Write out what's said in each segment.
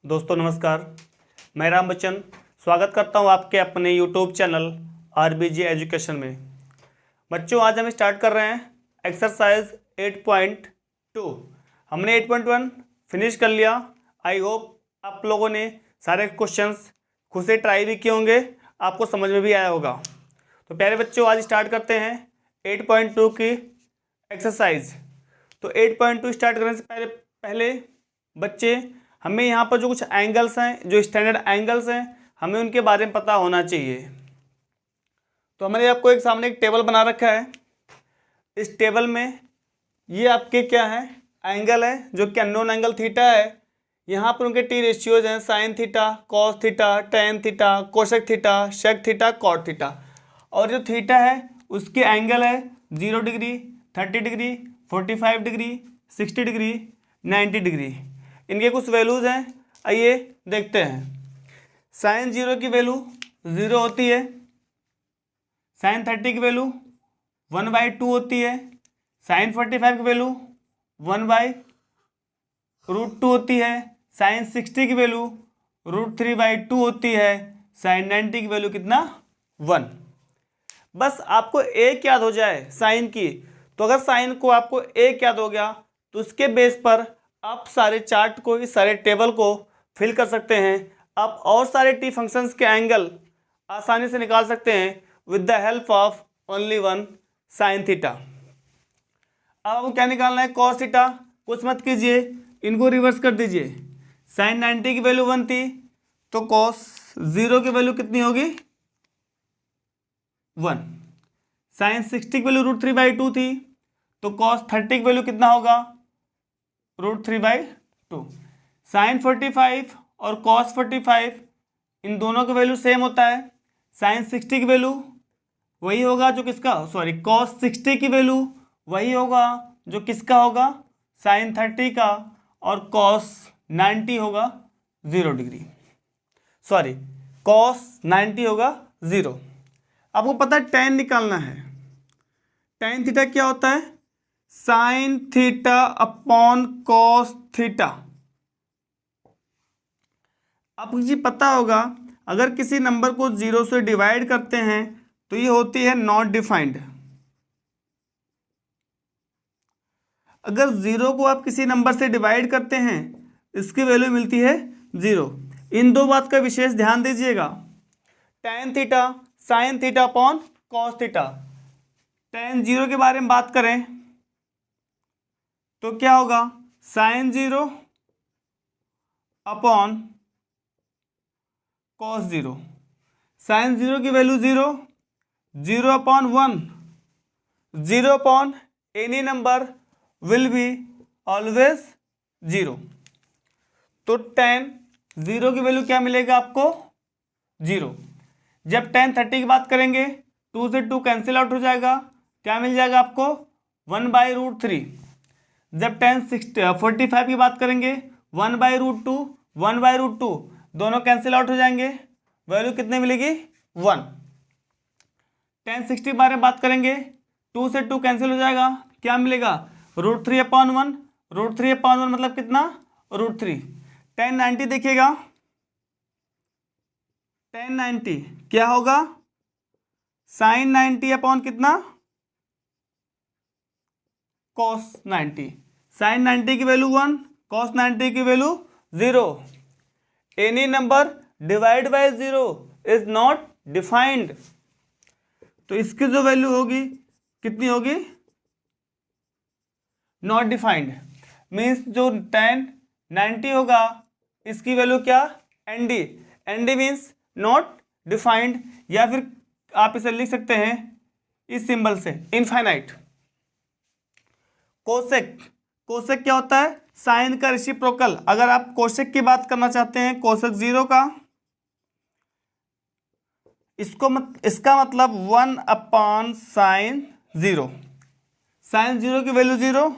दोस्तों नमस्कार, मैं राम बच्चन स्वागत करता हूं आपके अपने यूट्यूब चैनल आरबीजी एजुकेशन में। बच्चों आज हम स्टार्ट कर रहे हैं एक्सरसाइज 8.2। हमने 8.1 फिनिश कर लिया। आई होप आप लोगों ने सारे क्वेश्चंस खुद से ट्राई भी किए होंगे, आपको समझ में भी आया होगा। तो प्यारे बच्चों आज स्टार्ट करते हैं 8.2 की एक्सरसाइज। तो 8.2 स्टार्ट करने से पहले बच्चे हमें यहाँ पर जो कुछ एंगल्स हैं, जो स्टैंडर्ड एंगल्स हैं, हमें उनके बारे में पता होना चाहिए। तो हमने आपको एक सामने एक टेबल बना रखा है। इस टेबल में ये आपके क्या है, एंगल है जो कि अननोन एंगल थीटा है। यहाँ पर उनके टी रेशियोज हैं, sine theta, cos theta, tan theta, cosec theta, sec theta, cot theta. और जो थीटा है उसके एंगल है 0 degree, 30 degree, 45 degree, 60 degree, 90 degree. इनके कुछ वैल्यूज़ हैं, आइए देखते हैं। साइन 0 की वैल्यू 0 होती है। साइन 30 की वैल्यू 1/2 होती है। साइन 45 की वैल्यू 1/√2 होती है। साइन 60 की वैल्यू √3/2 होती है। साइन 90 की वैल्यू कितना, 1। बस आपको एक याद हो जाए साइन की, तो अगर साइन को आपको एक याद हो गया तो उसके बेस पर आप सारे चार्ट को, इस सारे टेबल को फिल कर सकते हैं। आप और सारे टी फंक्शंस के एंगल आसानी से निकाल सकते हैं with the help of only one sine theta. अब आपको क्या निकालना है, कॉस थीटा। कुछ मत कीजिए, इनको रिवर्स कर दीजिए। साइन 90 की वैल्यू 1 थी तो कॉस 0 की वैल्यू कितनी होगी, 1। साइन 60 की वैल्यू √3/2 थी तो कॉस 30 की वैल्यू कितना होगा, √3/2। साइन 45 और कॉस 45 इन दोनों का वैल्यू सेम होता है। साइन 60 की वैल्यू वही होगा जो किसका, सॉरी कॉस 60 की वैल्यू वही होगा जो किसका होगा, साइन 30 का। और कॉस 90 होगा 0 डिग्री, सॉरी कॉस 90 होगा 0। आपको पता है टेन निकालना है। टेन थीटा क्या होता है, sine theta upon cos theta. आपको ये पता होगा अगर किसी नंबर को 0 से डिवाइड करते हैं तो ये होती है नॉट डिफाइंड। अगर 0 को आप किसी नंबर से डिवाइड करते हैं इसकी वैल्यू मिलती है 0। इन दो बात का विशेष ध्यान दीजिएगा। Tan theta sine theta upon cos theta. Ten 0 के बारे में बात करें तो क्या होगा, साइन 0 अपॉन कॉस 0। साइन 0 की value 0, 0 upon 1, 0 upon any number will be always 0। तो टेन 0 की वैल्यू क्या मिलेगा आपको, 0। जब टेन 30 की बात करेंगे 2 से 2 कैंसिल आउट हो जाएगा, क्या मिल जाएगा आपको, 1/√3। जब टेन 45 की बात करेंगे 1/√2, 1/√2 दोनों कैंसिल आउट हो जाएंगे, वैल्यू कितने मिलेगी, 1। टेन 60 के बारे में बात करेंगे 2 से 2 कैंसिल हो जाएगा, क्या मिलेगा, √3/1। √3/1 मतलब कितना, √3। टेन 90 देखिएगा, टेन 90 क्या होगा, साइन 90 अपॉन कितना, कॉस 90। साइन 90 की वैल्यू 1, कॉस 90 की value 0। Any number divide by 0 is not defined. तो इसकी जो वैल्यू होगी कितनी होगी, नॉट डिफाइंड। मीन्स जो टेन 90 होगा इसकी वैल्यू क्या, ND. ND means not defined, या फिर आप इसे लिख सकते हैं इस सिंबल से, इनफाइनाइट। कोसेक, कोसेक क्या होता है, साइन का रेसिप्रोकल। अगर आप कोसेक की बात करना चाहते हैं, कोसेक 0 का, इसका मतलब 1 अपॉन साइन 0। साइन 0 की value 0,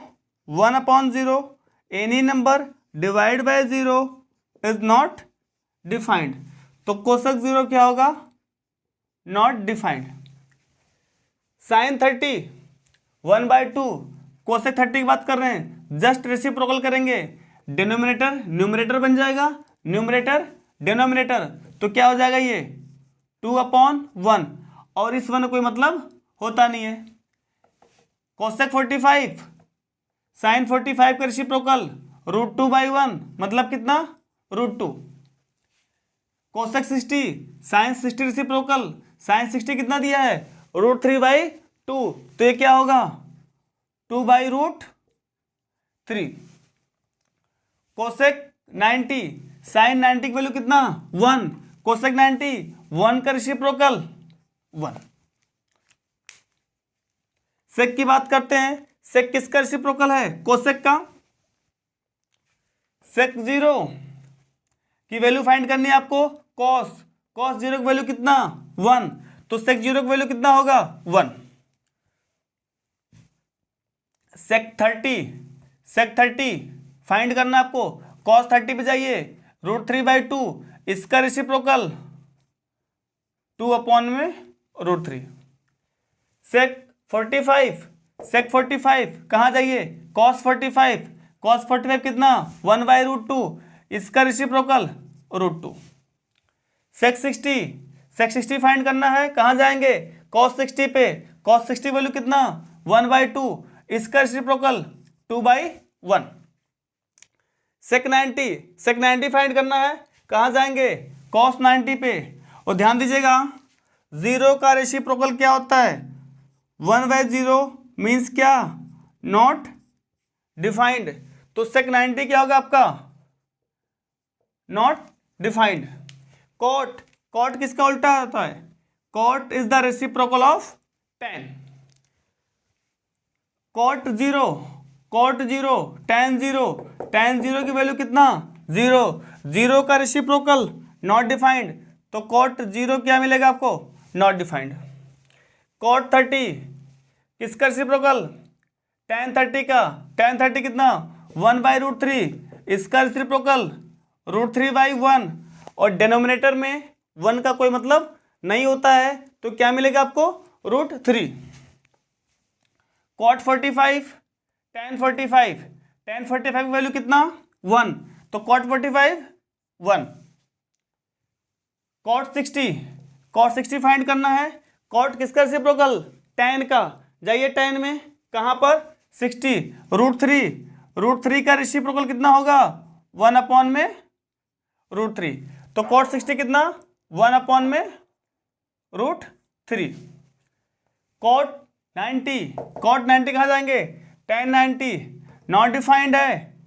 1 upon 0। Any number divide by 0 is not defined. तो कोसेक 0 क्या होगा, नॉट डिफाइंड। साइन 30 1/2, कोसेक 30 की बात कर रहे हैं, जस्ट रेसिप्रोकल करेंगे, डिनोमिनेटर न्यूमरेटर बन जाएगा, न्यूमरेटर डिनोमिनेटर, तो क्या हो जाएगा ये 2/1, और इस 1 का कोई मतलब होता नहीं है। कोसेक 45 साइन 45 का रेसिप्रोकल √2/1, मतलब कितना √2। कोसेक 60 साइन 60 रेसिप्रोकल, साइन 60 कितना दिया है √3/2, तो ये क्या होगा 2/√3। कोसेक 90 साइन 90 की वैल्यू कितना 1, कोसेक 90 1 का रेसिप्रोकल 1। सेक की बात करते हैं, सेक किसका रेसिप्रोकल है कोसेक का। सेक 0 की वैल्यू फाइंड करनी है आपको, कॉस 0 की वैल्यू कितना 1, तो सेक 0 की वैल्यू कितना होगा 1। सेक 30 फाइंड करना आपको, कॉस 30 पे जाइए √3/2, इसका रेसिप्रोकल 2/√3। सेक 45 कहाँ जाइए कॉस 45 कितना 1/√2, इसका रेसिप्रोकल √2। सेक 60 फाइंड करना है, कहाँ जाएंगे कॉस 60 पे, कॉस 60 वैल्यू कितना 1/2, इसका रेसिप्रोकल 2/1। सेक 90 फाइंड करना है, कहाँ जाएंगे कॉस 90 पे, और ध्यान दीजिएगा 0 का रेसिप्रोकल क्या होता है 1/0, मीन्स क्या नॉट डिफाइंड, तो सेक 90 क्या होगा आपका नॉट डिफाइंड। कॉट किसका उल्टा होता है, cot is the reciprocal of tan। Cot 0 tan 0 की वैल्यू कितना 0 का रेसिप्रोकल नॉट डिफाइंड, तो कॉट 0 क्या मिलेगा आपको नॉट डिफाइंड। कॉट 30 किसका रेसिप्रोकल tan 30 कितना 1/√3, इसका रेसिप्रोकल √3/1, और डिनोमिनेटर में 1 का कोई मतलब नहीं होता है, तो क्या मिलेगा आपको √3। कॉट 45 tan 45 की वैल्यू कितना 1, तो कॉट 45 1। कॉट 60 फाइंड करना है, कॉट किसका रेसिप्रोकल tan का, जाइए tan में कहाँ पर 60 √3 का रेसिप्रोकल कितना होगा 1/√3, तो कॉट 60 कितना 1/√3। कॉट 90 कहाँ जाएंगे tan 90 नॉट डिफाइंड है,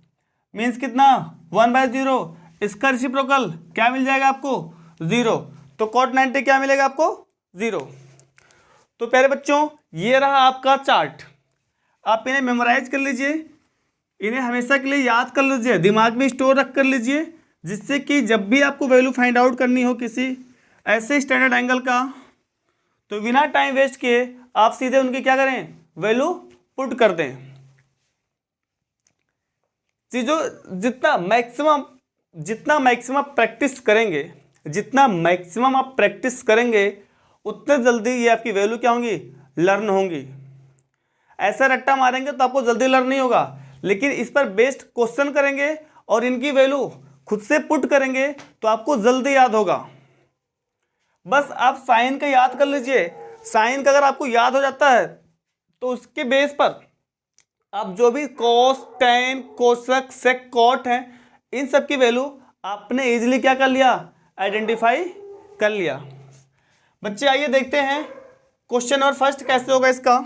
मीन्स कितना 1/0, इसका रेसिप्रोकल क्या मिल जाएगा आपको 0, तो कॉट 90 क्या मिलेगा आपको 0। तो प्यारे बच्चों ये रहा आपका चार्ट, आप इन्हें मेमोराइज कर लीजिए, इन्हें हमेशा के लिए याद कर लीजिए, दिमाग में स्टोर रख कर लीजिए, जिससे कि जब भी आपको वैल्यू फाइंड आउट करनी हो किसी ऐसे स्टैंडर्ड एंगल का, तो बिना टाइम वेस्ट किए आप सीधे उनकी क्या करें वैल्यू पुट कर दें। चीज़ों जितना मैक्सिमम प्रैक्टिस करेंगे उतने जल्दी ये आपकी वैल्यू क्या होंगी लर्न होंगी। ऐसा रट्टा मारेंगे तो आपको जल्दी लर्न नहीं होगा, लेकिन इस पर बेस्ड क्वेश्चन करेंगे और इनकी वैल्यू खुद से पुट करेंगे तो आपको जल्दी याद होगा। बस आप साइन का याद कर लीजिए, साइन का अगर आपको याद हो जाता है तो उसके बेस पर आप जो भी cos tan cosec sec cot हैं इन सब की वैल्यू आपने इजीली क्या कर लिया आइडेंटिफाई कर लिया। बच्चे आइए देखते हैं क्वेश्चन नंबर फर्स्ट कैसे होगा। इसका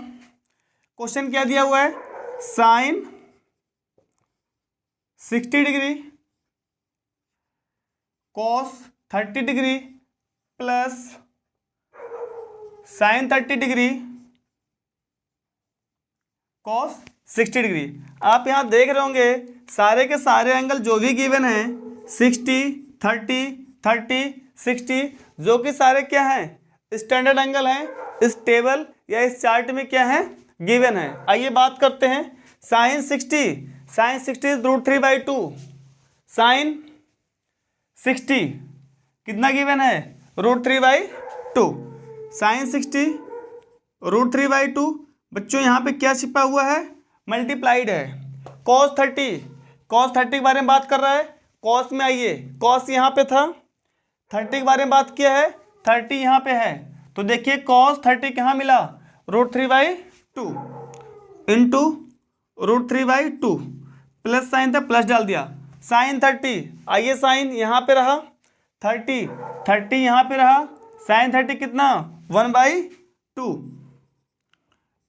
क्वेश्चन क्या दिया हुआ है, sine 60 degree cos 30 degree plus sine 30 degree cos 60 degree. आप यहां देख रहे होंगे सारे के सारे एंगल जो भी गिवन हैं 60 30 30 60 जो कि सारे क्या हैं स्टैंडर्ड एंगल हैं, इस टेबल या इस चार्ट में क्या है गिवन है। आइए बात करते हैं साइन 60 इज √3/2, साइन 60 कितना गिवन है √3/2, साइन 60 √3/2। बच्चों यहाँ पे क्या छिपा हुआ है मल्टीप्लाइड है। कॉस 30 के बारे में बात कर रहा है, कॉस में आइए, कॉस यहाँ पे था, 30 के बारे में बात किया है, 30 यहाँ पे है, तो देखिए कॉस 30 कहाँ मिला, √3/2 इंटू √3/2 प्लस साइन था प्लस डाल दिया, साइन 30, आइए साइन यहाँ पे रहा 30 यहाँ पे रहा, साइन 30 कितना 1/2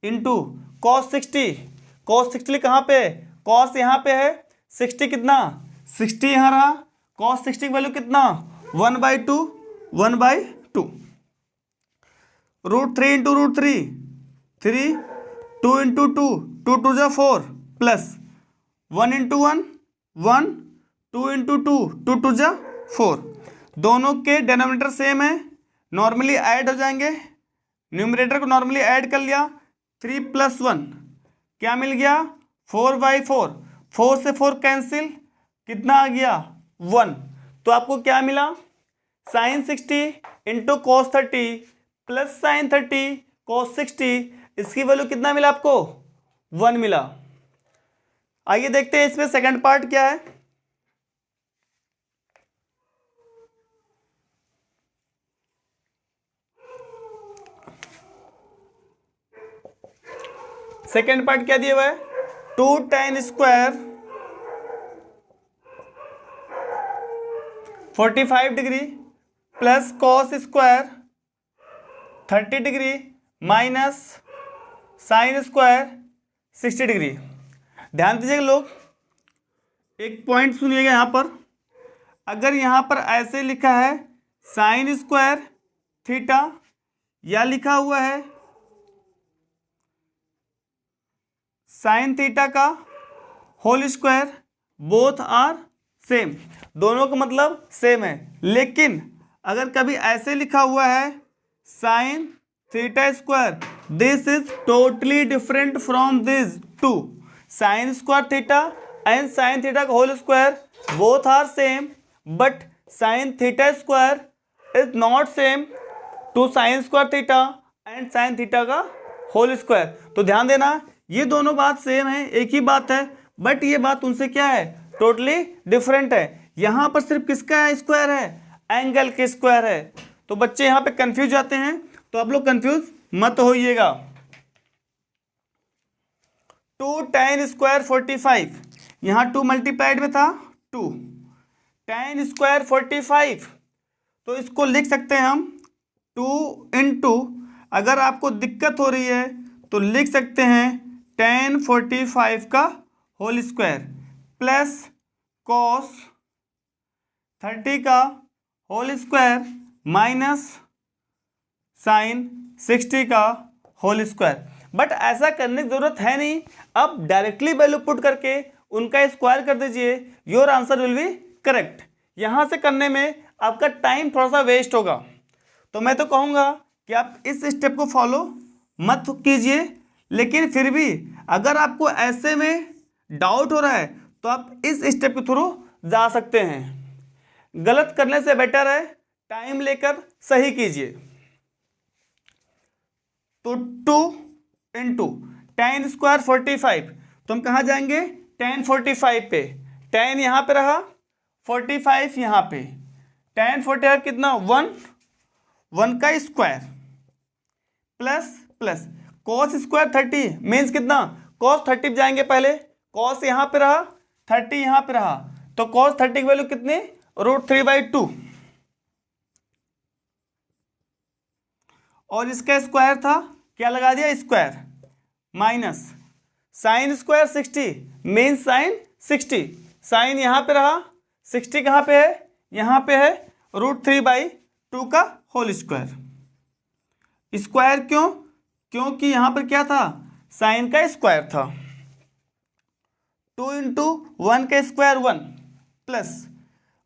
इंटू कॉस 60 कहाँ पे, कॉस यहाँ पे है, 60 कितना 60 यहाँ रहा, कॉस 60 की वैल्यू कितना 1/2 √3 इंटू √3 3 2 इंटू 2 2 2 जा 4 प्लस 1 इंटू 1 1 2 इंटू 2 2 2 जा 4, दोनों के डिनोमिनेटर सेम है, नॉर्मली ऐड हो जाएंगे, न्यूमरेटर को नॉर्मली ऐड कर लिया, 3 + 1 क्या मिल गया 4/4, 4 से 4 कैंसिल, कितना आ गया 1, तो आपको क्या मिला sine 60 into cos 30 plus sine 30 cos 60, इसकी वैल्यू कितना मिला आपको 1 मिला। आइए देखते हैं इसमें सेकंड पार्ट क्या है। सेकंड पार्ट क्या दिया हुआ है, 2 tan square 45 degree plus cos square 30 degree minus sine square 60 degree. ध्यान दीजिएगा लोग, एक पॉइंट सुनिएगा यहाँ पर, अगर यहाँ पर ऐसे लिखा है साइन स्क्वायर थीटा या लिखा हुआ है साइन थीटा का whole square, both are same, दोनों का मतलब सेम है, लेकिन अगर कभी ऐसे लिखा हुआ है sine theta square, this is totally different from this too, sine square theta and sine theta का whole square both are same, but sine theta square is not same to sine square theta and sine theta का whole square. तो ध्यान देना, ये दोनों बात same है, एक ही बात है, बट ये बात उनसे क्या है टोटली डिफरेंट है। यहाँ पर सिर्फ किसका स्क्वायर है, एंगल के स्क्वायर है, तो बच्चे यहाँ पे कंफ्यूज जाते हैं, तो आप लोग कंफ्यूज मत होइएगा। 2 tan स्क्वायर 45, यहाँ 2 मल्टीप्लाइड में था 2 tan स्क्वायर 45, तो इसको लिख सकते हैं हम 2 इंटू, अगर आपको दिक्कत हो रही है तो लिख सकते हैं tan 45 का होल स्क्वायर प्लस कॉस 30 का होल स्क्वायर माइनस साइन 60 का होल स्क्वायर। बट ऐसा करने की ज़रूरत है नहीं, आप डायरेक्टली वैल्यू पुट करके उनका स्क्वायर कर दीजिए, your answer will be correct. यहाँ से करने में आपका टाइम थोड़ा सा वेस्ट होगा, तो मैं तो कहूँगा कि आप इस स्टेप को फॉलो मत कीजिए, लेकिन फिर भी अगर आपको ऐसे में डाउट हो रहा है तो आप इस स्टेप के थ्रू जा सकते हैं। गलत करने से बेटर है टाइम लेकर सही कीजिए। तो 2 इंटू tan स्क्वायर 45, तो हम कहाँ जाएंगे tan 45 पे, tan यहाँ पे रहा 45 यहाँ पे, tan 45 कितना 1 का square plus plus cos square 30 means कितना cos 30 जाएंगे पहले, cos यहाँ पे रहा 30 यहाँ पे रहा, तो cos 30 की वैल्यू कितनी √3/2, और इसका स्क्वायर था क्या लगा दिया square, minus sine square 60 mean sine 60, sine यहाँ पे रहा 60 कहाँ पे है, यहाँ पे है √3/2 का होल स्क्वायर। स्क्वायर क्यों, क्योंकि यहाँ पर क्या था साइन का स्क्वायर था, 2 इंटू 1 का स्क्वायर 1 प्लस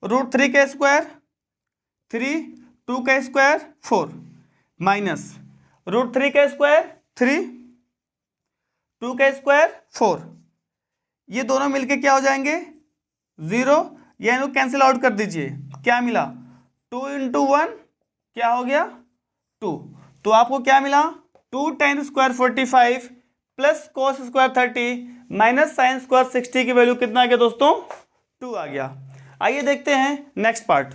√3 का स्क्वायर 3, 2 का स्क्वायर 4 माइनस √3 का स्क्वायर 3, 2 का स्क्वायर 4, ये दोनों मिलके क्या हो जाएंगे 0, या इनको कैंसिल आउट कर दीजिए, क्या मिला 2 इंटू 1 क्या हो गया 2, तो आपको क्या मिला 2 tan square 45 plus cos square 30 minus sine square 60 की वैल्यू कितना आ गया दोस्तों 2 आ गया। आइए देखते हैं नेक्स्ट पार्ट।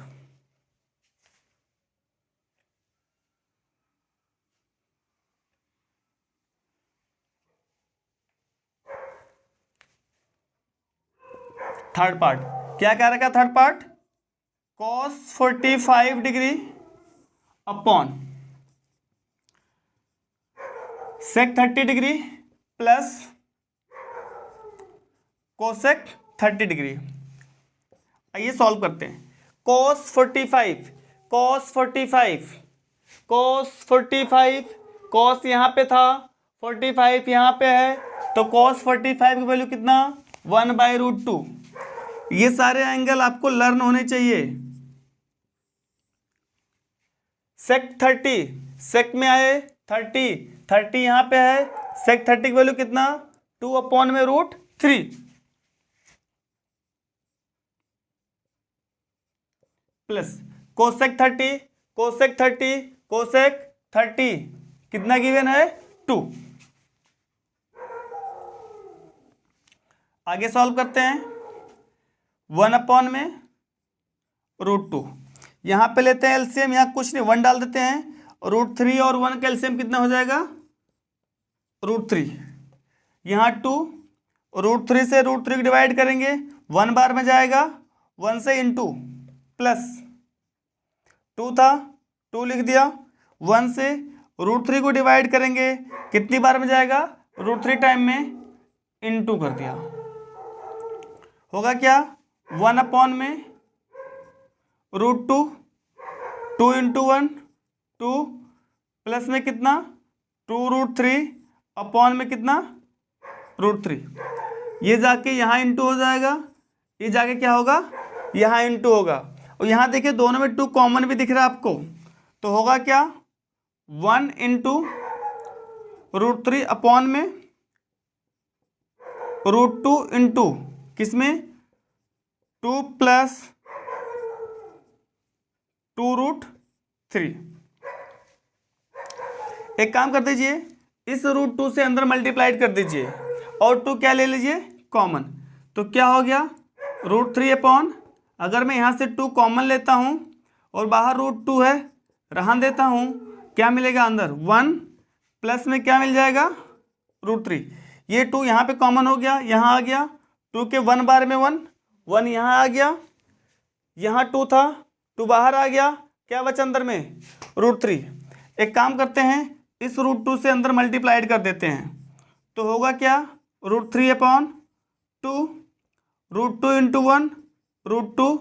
थर्ड पार्ट क्या कह रखा? Third part cos 45 degree upon sec 30 degree plus cosec 30 degree. आइए सॉल्व करते हैं। cos 45 cos यहाँ पे था, 45 यहाँ पे है, तो cos 45 की वैल्यू कितना? 1/√2। ये सारे एंगल आपको लर्न होने चाहिए। sec 30 sec में आए 30 यहाँ पे है, sec 30 की वैल्यू कितना? 2/√3 प्लस कोसेक 30 कितना गिवन है? 2। आगे सॉल्व करते हैं। 1/√2 यहाँ पे लेते हैं एलसीएम, यहाँ कुछ नहीं 1 डाल देते हैं। √3 और 1 का एलसीएम कितना हो जाएगा? √3। यहाँ 2, √3 से √3 को डिवाइड करेंगे, 1 बार में जाएगा, 1 से इंटू प्लस 2 था 2 लिख दिया, 1 से √3 को डिवाइड करेंगे, कितनी बार में जाएगा? √3 टाइम में इंटू कर दिया, होगा क्या? 1/√2 2 × 1 2 प्लस में कितना? 2√3 अपॉन में कितना? √3। ये जाके यहाँ इंटू हो जाएगा, ये जाके क्या होगा? यहाँ इंटू होगा। और यहाँ देखिए दोनों में 2 कॉमन भी दिख रहा है आपको, तो होगा क्या? 1 × √3 अपॉन में √2 इंटू किसमें? 2 + 2√3। एक काम कर दीजिए, इस √2 से अंदर मल्टीप्लाइड कर दीजिए और 2 क्या ले लीजिए? कॉमन। तो क्या हो गया? √3 अपॉन, अगर मैं यहाँ से 2 कॉमन लेता हूँ और बाहर √2 है, रहन देता हूँ, क्या मिलेगा अंदर? 1 प्लस में क्या मिल जाएगा? √3। ये 2 यहाँ पे कॉमन हो गया, यहाँ आ गया, 2 के 1 बार में 1 यहाँ आ गया, यहाँ 2 था, 2 बाहर आ गया, क्या बचा अंदर में? √3। एक काम करते हैं, इस √2 से अंदर मल्टीप्लाइड कर देते हैं, तो होगा क्या? √3/2 √2 × 1 √2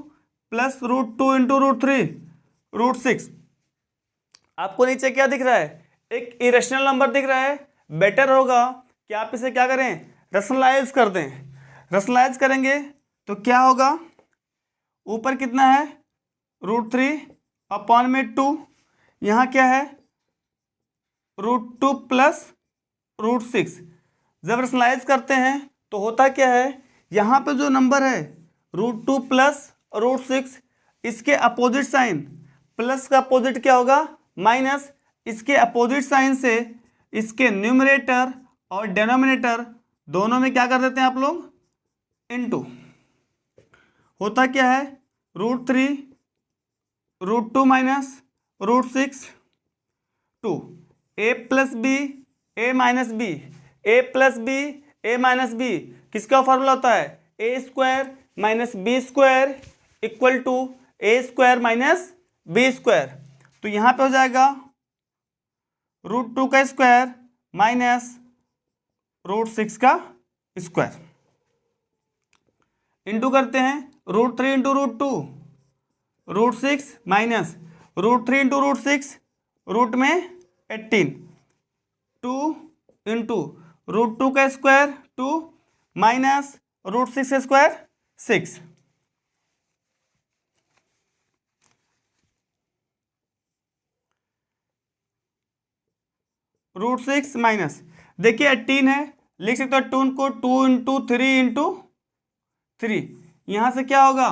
प्लस √2 × √3 √6। आपको नीचे क्या दिख रहा है? एक इरेशनल नंबर दिख रहा है। बेटर होगा कि आप इसे क्या करें? रैशनलाइज कर दें। रैशनलाइज करेंगे तो क्या होगा? ऊपर कितना है? √3 अपॉन में 2, यहाँ क्या है? √2 प्लस √6। जब रैशनलाइज करते हैं तो होता क्या है? यहाँ पे जो नंबर है √2 प्लस √6, इसके अपोजिट साइन, प्लस का अपोजिट क्या होगा? माइनस। इसके अपोजिट साइन से इसके न्यूमरेटर और डिनोमिनेटर दोनों में क्या कर देते हैं आप लोग? इनटू। होता क्या है? √3 √2 minus √6 2 a + b a - b a + b a - b किसका फॉर्मूला होता है? a² - b² = a² - b²। तो यहाँ पे हो जाएगा √2 का स्क्वायर माइनस √6 का स्क्वायर। इंटू करते हैं, √3 × √2 √6 माइनस √3 × √6 रूट में 18 2 इंटू √2 का स्क्वायर 2 माइनस √6 का स्क्वायर 6। √6 माइनस, देखिए 18 है, लिख सकते हो 2 को 2 × 3 × 3। यहाँ से क्या होगा?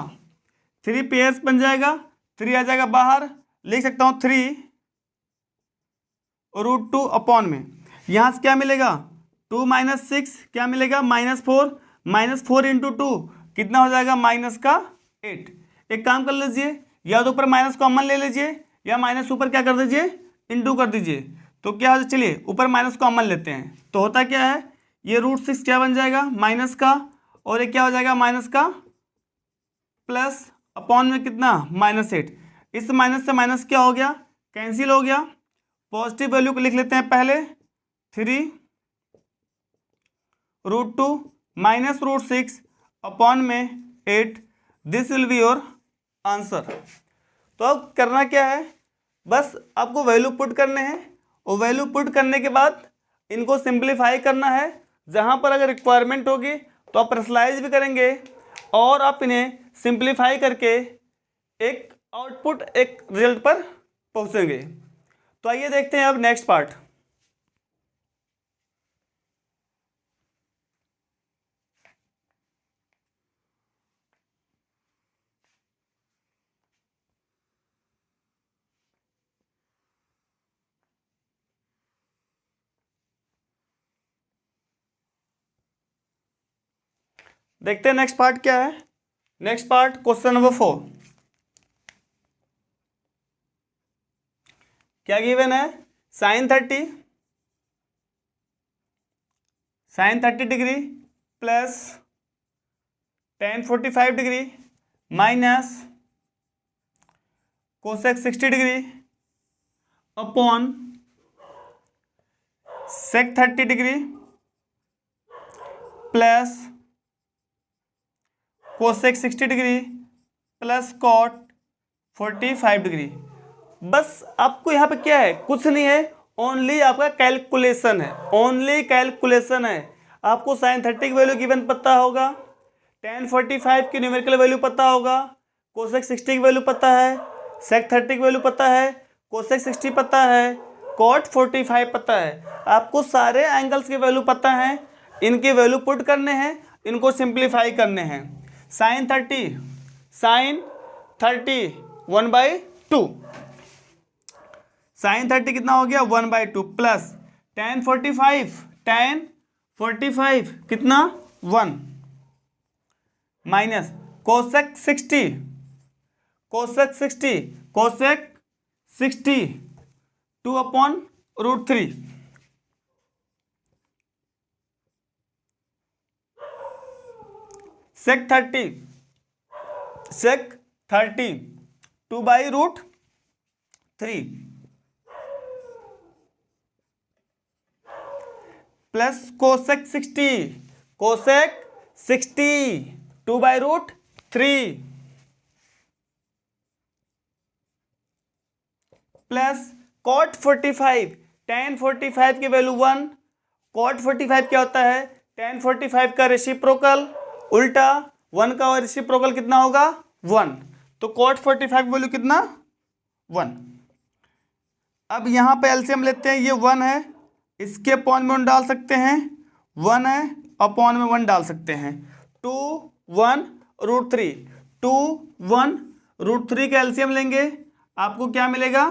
3 पेयर्स बन जाएगा, 3 आ जाएगा बाहर, लिख सकता हूँ 3 √2 अपॉन में, यहाँ से क्या मिलेगा? 2 - 6 क्या मिलेगा? -4 -4 × 2 कितना हो जाएगा? -4 8। एक काम कर लीजिए, या तो ऊपर माइनस कॉमन ले लीजिए या माइनस ऊपर क्या कर दीजिए, इंटू कर दीजिए। तो क्या हो, चलिए ऊपर माइनस कॉमन लेते हैं, तो होता क्या है, ये √6 क्या बन जाएगा माइनस का, और ये क्या हो जाएगा माइनस का प्लस अपॉन में कितना -8। इस माइनस से माइनस क्या हो गया, कैंसिल हो गया। पॉजिटिव वैल्यू को लिख लेते हैं पहले, 3√2 माइनस √6 अपॉन में 8। This will be your answer. तो अब करना क्या है, बस आपको वैल्यू पुट करने हैं, और वैल्यू पुट करने के बाद इनको सिंप्लीफाई करना है। जहाँ पर अगर रिक्वायरमेंट होगी तो आप पर्सनलाइज भी करेंगे, और आप इन्हें सिंप्लीफाई करके एक आउटपुट, एक रिजल्ट पर पहुँचेंगे। तो आइए देखते हैं अब नेक्स्ट पार्ट। देखते हैं नेक्स्ट पार्ट क्या है। Next part question number 4। क्या गिवन है, sin 30 degree plus tan 45 degree minus cosec 60 degree upon sec 30 degree plus cosec 60 degree plus cot 45 degree. बस आपको यहाँ पे क्या है, कुछ नहीं है, ओनली आपका कैलकुलेशन है, ओनली कैलकुलेशन है। आपको sin 30 की वैल्यू गिवन पता होगा, tan 45 की न्यूमेरिकल वैल्यू पता होगा, कोसेक 60 की वैल्यू पता है, सेक 30 की वैल्यू पता है, कोसेक 60 पता है, कॉट 45 पता है। आपको सारे एंगल्स की वैल्यू पता है, इनकी वैल्यू पुट करने हैं, इनको सिंप्लीफाई करने हैं। sin 30 1/2, sin 30 कितना हो गया 1/2 प्लस tan 45 कितना 1 minus cosec 60 2/√3 sec 30 2/√3 plus cosec 60 2/√3 plus cot 45 tan 45 की वैल्यू 1। कॉट 45 क्या होता है, tan 45 का रेसिप्रोकल, उल्टा 1 का रेसिप्रोकल कितना होगा 1। तो कॉट 45 वैल्यू कितना 1। अब यहाँ पे एलसीएम लेते हैं, ये 1 है, इसके अपॉन में 1 डाल सकते हैं, 1 है अपॉन में 1 डाल सकते हैं। 2 1√3 2 1√3 का एलसीएम लेंगे, आपको क्या मिलेगा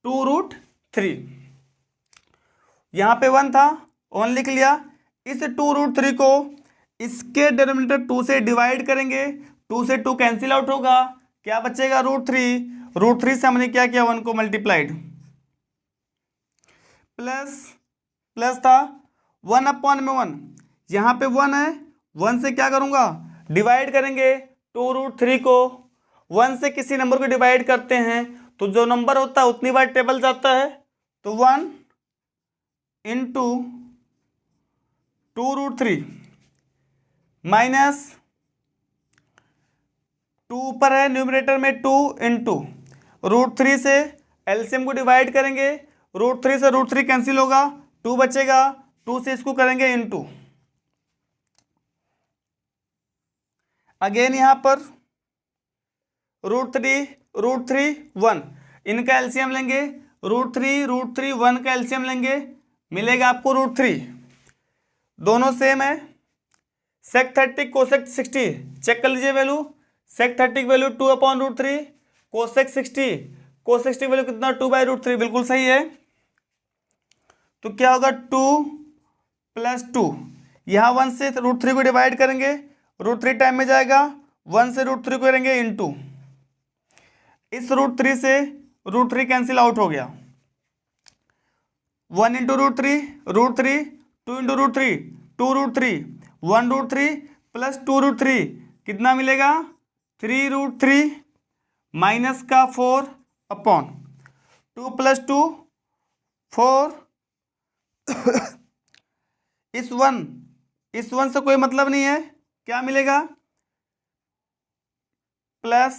2√3। यहाँ पे 1 था, 1 लिख लिया। इस 2√3 को इसके डिनोमिनेटर 2 से डिवाइड करेंगे, 2 से 2 कैंसिल आउट होगा, क्या बचेगा √3 से हमने क्या किया 1 को मल्टीप्लाइड, प्लस था 1/1, यहाँ पे 1 है, 1 से क्या करूँगा डिवाइड करेंगे। 2√3 को 1 से किसी नंबर को डिवाइड करते हैं तो जो नंबर होता है उतनी बार टेबल जाता है, तो 1 इंटू 2√3 माइनस 2 ऊपर है न्यूमरेटर में, 2 इंटू √3 से एलसीएम को डिवाइड करेंगे, √3 से √3 कैंसिल होगा, 2 बचेगा, 2 से इसको करेंगे इंटू। अगेन यहाँ पर √3 1, इनका एलसीएम लेंगे, √3 1 का एलसीएम लेंगे, मिलेगा आपको √3। दोनों सेम है। सेक 30 कोसेक 60 चेक कर लीजिए वैल्यू, सेक 30 की वैल्यू 2/√3, कोसेक 60 वैल्यू कितना 2/√3, बिल्कुल सही है। तो क्या होगा 2 + 2, यहाँ 1 से √3 को डिवाइड करेंगे, √3 टाइम में जाएगा, 1 से √3 को करेंगे इंटू, इस √3 से √3 कैंसिल आउट हो गया, 1 इंटू √3, √3, 2 इंटू √3, 2 √3, 1 √3 प्लस 2 √3 कितना मिलेगा, 3 √3 माइनस का 4 अपॉन 2 प्लस 2 4 इस वन से कोई मतलब नहीं है, क्या मिलेगा, प्लस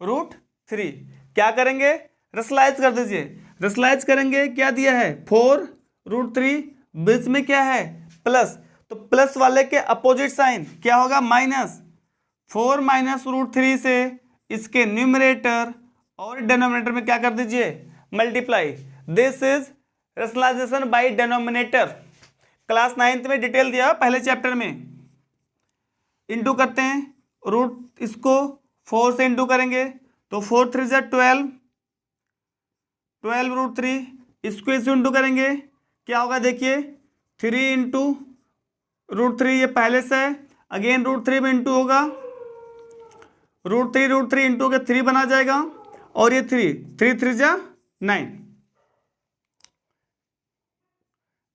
√3। क्या करेंगे, रसलाइज कर दीजिए, रसलाइज करेंगे, क्या दिया है 4 √3, बीच में क्या है प्लस, तो प्लस वाले के अपोजिट साइन क्या होगा, माइनस, 4 माइनस √3 से इसके न्यूमरेटर और डिनोमिनेटर में क्या कर दीजिए, multiply. This is rationalization by denominator, class 9th में डिटेल दिया पहले चैप्टर में। इंटू करते हैं, रूट इसको 4 से इंटू करेंगे तो 4 3 जा 12, 12 √3, इसको इसे इंटू करेंगे क्या होगा, देखिए 3 इंटू √3, ये पहले से है, अगेन √3 में इंटू होगा, √3 इंटू के 3 बना जाएगा, और ये 3 3 जा 9,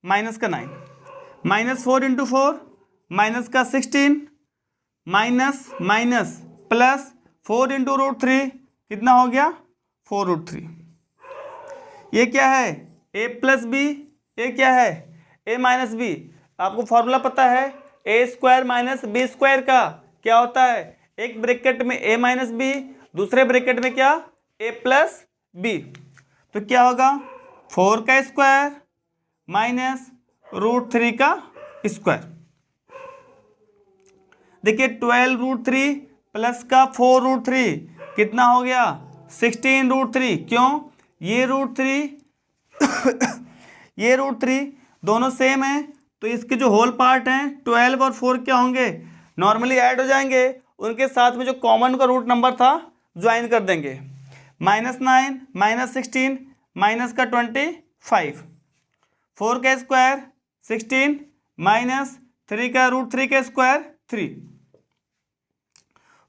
माइनस का 9, -4 इंटू 4 माइनस का 16, माइनस माइनस प्लस 4 इंटू √3 कितना हो गया, 4 √3। ये क्या है, a प्लस बी, ये क्या है a माइनस बी। आपको फॉर्मूला पता है, a² माइनस b² का क्या होता है, एक ब्रैकेट में a माइनस बी, दूसरे ब्रैकेट में क्या, a प्लस बी। तो क्या होगा, 4 का स्क्वायर माइनस √3 का स्क्वायर। देखिए 12 √3 प्लस का 4 √3 कितना हो गया, 16 √3। क्यों, ये √3 ये √3 दोनों सेम है, तो इसके जो होल पार्ट हैं 12 और 4 क्या होंगे, नॉर्मली ऐड हो जाएंगे, उनके साथ में जो कॉमन का रूट नंबर था ज्वाइन कर देंगे, -9 -16 माइनस का 25, 4 का स्क्वायर 16 माइनस 3 का √3 का स्क्वायर 3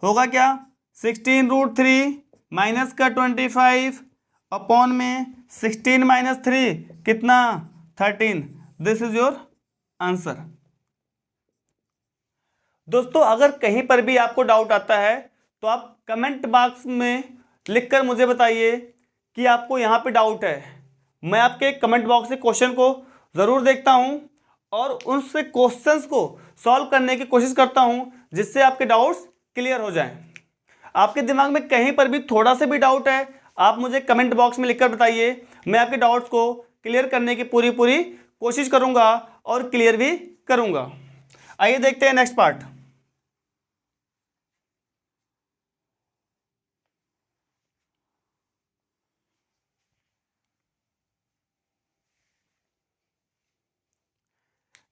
होगा क्या, 16 √3 माइनस का 25 अपॉन में 16 माइनस 3 कितना, 13। This is your answer. दोस्तों अगर कहीं पर भी आपको डाउट आता है तो आप कमेंट बॉक्स में लिखकर मुझे बताइए कि आपको यहाँ पे डाउट है। मैं आपके कमेंट बॉक्स से क्वेश्चन को ज़रूर देखता हूँ और उनसे क्वेश्चंस को सॉल्व करने की कोशिश करता हूँ, जिससे आपके डाउट्स क्लियर हो जाएं। आपके दिमाग में कहीं पर भी थोड़ा सा भी डाउट है, आप मुझे कमेंट बॉक्स में लिखकर बताइए, मैं आपके डाउट्स को क्लियर करने की पूरी कोशिश करूंगा और क्लियर भी करूंगा। आइए देखते हैं नेक्स्ट पार्ट।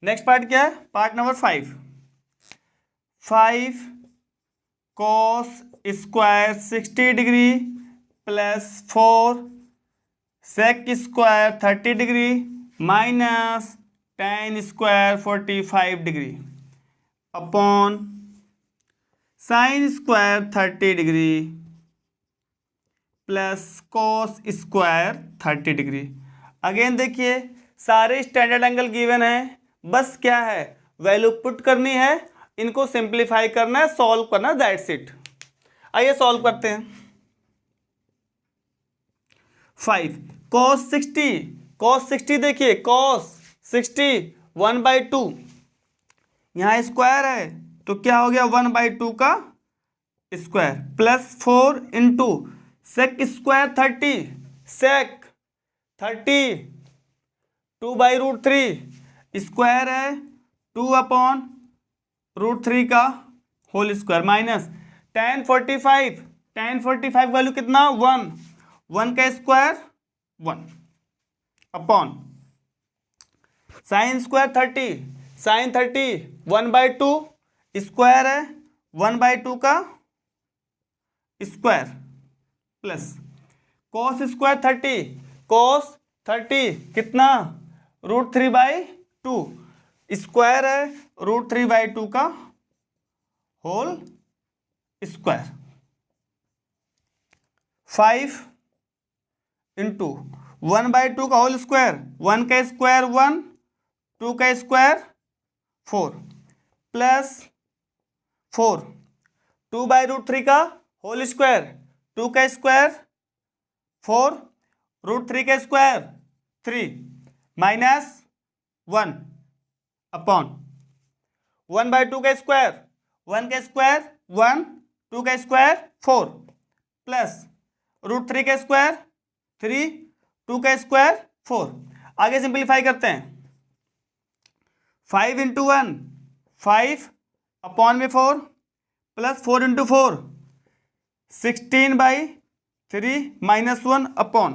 नेक्स्ट पार्ट क्या है, part number 5 cos square 60 degree plus 4 sec square 30 degree minus tan square 45 degree upon sin square 30 degree plus cos square 30 degree. Again देखिए सारे स्टैंडर्ड एंगल गिवन है, बस क्या है वैल्यू पुट करनी है, इनको सिंप्लीफाई करना है, सॉल्व करना है, दैट्स इट। आइए सॉल्व करते हैं। 5 cos 60 देखिए cos 60 1/2, यहाँ स्क्वायर है तो क्या हो गया 1/2 का square plus 4 into sec square 30, sec 30 2/√3 square है 2 अपॉन √3 का whole square minus tan 45 value कितना 1 का square 1 upon sin square 30 1/2 square है 1/2 का स्क्वायर प्लस cos स्क्वायर 30 कितना √3/2 स्क्वायर है √3/2 का होल स्क्वायर। 5 इंटू 1/2 का होल स्क्वायर, 1 का स्क्वायर 1, 2 का स्क्वायर 4 प्लस 4, 2/√3 का होल स्क्वायर, 2 का स्क्वायर 4, √3 का स्क्वायर 3 माइनस 1 अपॉन 1/2 का स्क्वायर, 1 का स्क्वायर 1, 2 का स्क्वायर 4 प्लस √3 का स्क्वायर 3, 2 का स्क्वायर 4। आगे सिंप्लीफाई करते हैं। 5 इंटू 1 5 अपॉन में 4 प्लस 4 इंटू 4 16/3 माइनस 1 अपॉन,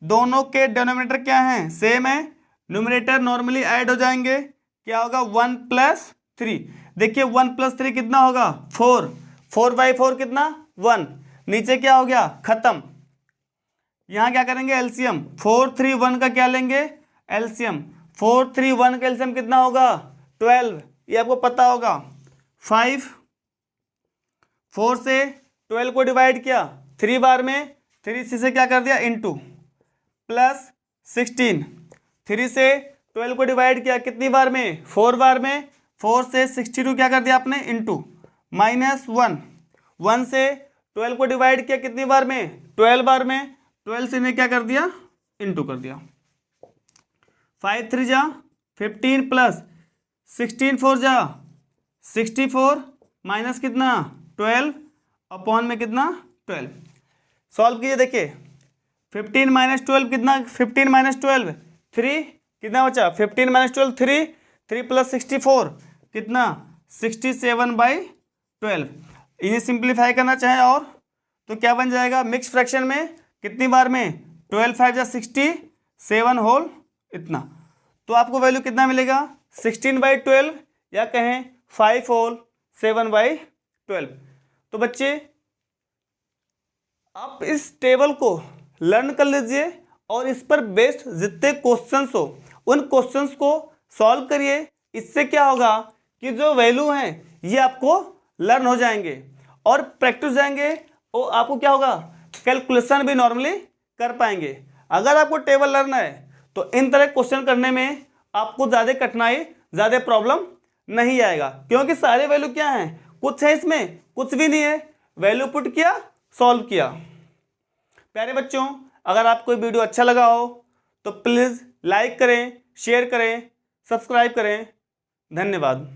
दोनों के डिनोमिनेटर क्या हैं, सेम है, न्यूमरेटर नॉर्मली ऐड हो जाएंगे, क्या होगा 1 + 3। देखिए 1 + 3 कितना होगा 4, 4/4 कितना 1, नीचे क्या हो गया खत्म। यहाँ क्या करेंगे एलसीएम, 4 3 1 का क्या लेंगे एलसीएम, 4 3 1 का एलसीएम कितना होगा 12, ये आपको पता होगा। 5 4 से 12 को डिवाइड किया 3 बार में, 3 से क्या कर दिया इंटू, प्लस 16 3 से 12 को डिवाइड किया कितनी बार में 4 बार में, 4 से 62 क्या कर दिया आपने इंटू, माइनस 1 1 से 12 को डिवाइड किया कितनी बार में 12 बार में, 12 से ने क्या कर दिया इंटू कर दिया। 5 3 जा 15 प्लस 16 4 जा 64 माइनस कितना 12 अपॉन में कितना 12। सॉल्व कीजिए, देखिए 15 - 12 कितना, 15 - 12 3 कितना बचा, 15 - 12 3, 3 + 64 कितना 67/12। इन्हें सिंप्लीफाई करना चाहे और तो क्या बन जाएगा, मिक्स फ्रैक्शन में कितनी बार में 12 5 जा 60, 7 होल इतना, तो आपको वैल्यू कितना मिलेगा 16/12 या कहें 5 होल 7/12। तो बच्चे आप इस टेबल को लर्न कर लीजिए और इस पर बेस्ड जितने क्वेश्चंस हो उन क्वेश्चंस को सॉल्व करिए। इससे क्या होगा कि जो वैल्यू हैं ये आपको लर्न हो जाएंगे और प्रैक्टिस जाएंगे और आपको क्या होगा कैलकुलेशन भी नॉर्मली कर पाएंगे। अगर आपको टेबल लर्न है तो इन तरह क्वेश्चन करने में आपको ज़्यादा कठिनाई, ज़्यादा प्रॉब्लम नहीं आएगा, क्योंकि सारे वैल्यू क्या हैं, कुछ है इसमें कुछ भी नहीं है, वैल्यू पुट किया सॉल्व किया। प्यारे बच्चों, अगर आपको वीडियो अच्छा लगा हो तो प्लीज़ लाइक करें, शेयर करें, सब्सक्राइब करें। धन्यवाद।